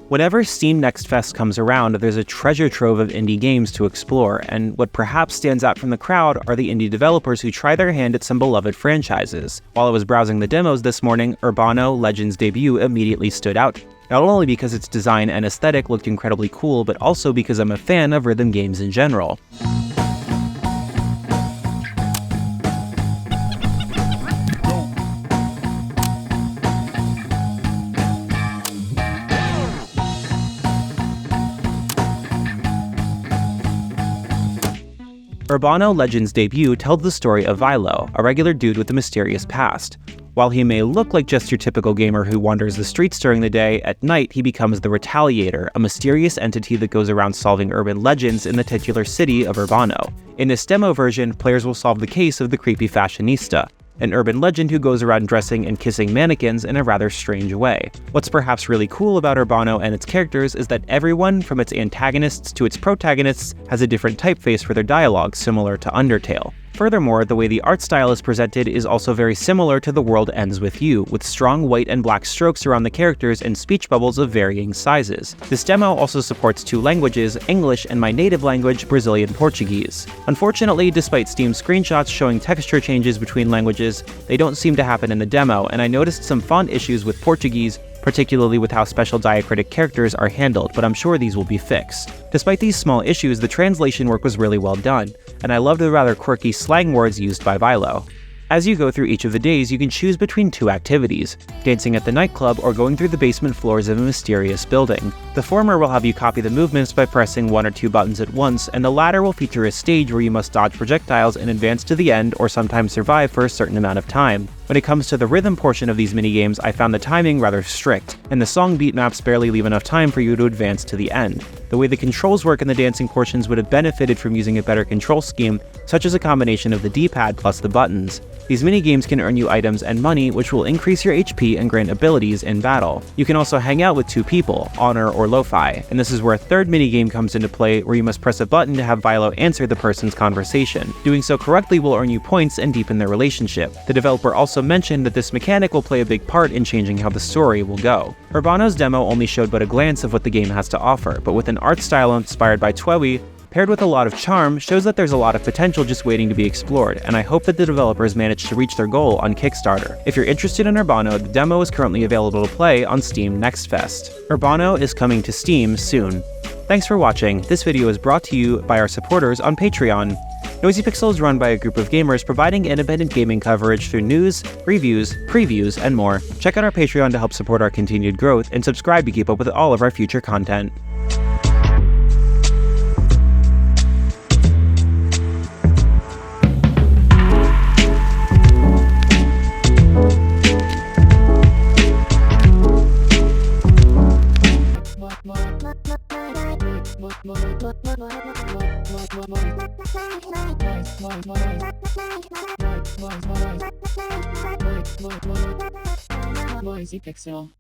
Whenever Steam Next Fest comes around, there's a treasure trove of indie games to explore, and what perhaps stands out from the crowd are the indie developers who try their hand at some beloved franchises. While I was browsing the demos this morning, Urbano Legend's debut immediately stood out, not only because its design and aesthetic looked incredibly cool, but also because I'm a fan of rhythm games in general. Urbano Legend's debut tells the story of Vilo, a regular dude with a mysterious past. While he may look like just your typical gamer who wanders the streets during the day, at night he becomes the Retaliator, a mysterious entity that goes around solving urban legends in the titular city of Urbano. In this demo version, players will solve the case of the creepy fashionista, an urban legend who goes around dressing and kissing mannequins in a rather strange way. What's perhaps really cool about Urbano and its characters is that everyone, from its antagonists to its protagonists, has a different typeface for their dialogue, similar to Undertale. Furthermore, the way the art style is presented is also very similar to The World Ends With You, with strong white and black strokes around the characters and speech bubbles of varying sizes. This demo also supports 2 languages, English and my native language, Brazilian Portuguese. Unfortunately, despite Steam screenshots showing texture changes between languages, they don't seem to happen in the demo, and I noticed some font issues with Portuguese, particularly with how special diacritic characters are handled, but I'm sure these will be fixed. Despite these small issues, the translation work was really well done, and I loved the rather quirky slang words used by Vilo. As you go through each of the days, you can choose between 2 activities, dancing at the nightclub or going through the basement floors of a mysterious building. The former will have you copy the movements by pressing 1 or 2 buttons at once, and the latter will feature a stage where you must dodge projectiles and advance to the end or sometimes survive for a certain amount of time. When it comes to the rhythm portion of these minigames, I found the timing rather strict, and the song beat maps barely leave enough time for you to advance to the end. The way the controls work in the dancing portions would have benefited from using a better control scheme, such as a combination of the D-pad plus the buttons. These minigames can earn you items and money, which will increase your HP and grant abilities in battle. You can also hang out with 2 people, Honor or Lo-Fi, and this is where a third minigame comes into play, where you must press a button to have Vilo answer the person's conversation. Doing so correctly will earn you points and deepen their relationship. The developer also mentioned that this mechanic will play a big part in changing how the story will go. Urbano's demo only showed but a glance of what the game has to offer, but with an art style inspired by Twewy, paired with a lot of charm, shows that there's a lot of potential just waiting to be explored, and I hope that the developers manage to reach their goal on Kickstarter. If you're interested in Urbano, the demo is currently available to play on Steam Next Fest. Urbano is coming to Steam soon. Thanks for watching. This video is brought to you by our supporters on Patreon. Noisy Pixel is run by a group of gamers providing independent gaming coverage through news, reviews, previews, and more. Check out our Patreon to help support our continued growth, and subscribe to keep up with all of our future content. Noisy Pixel.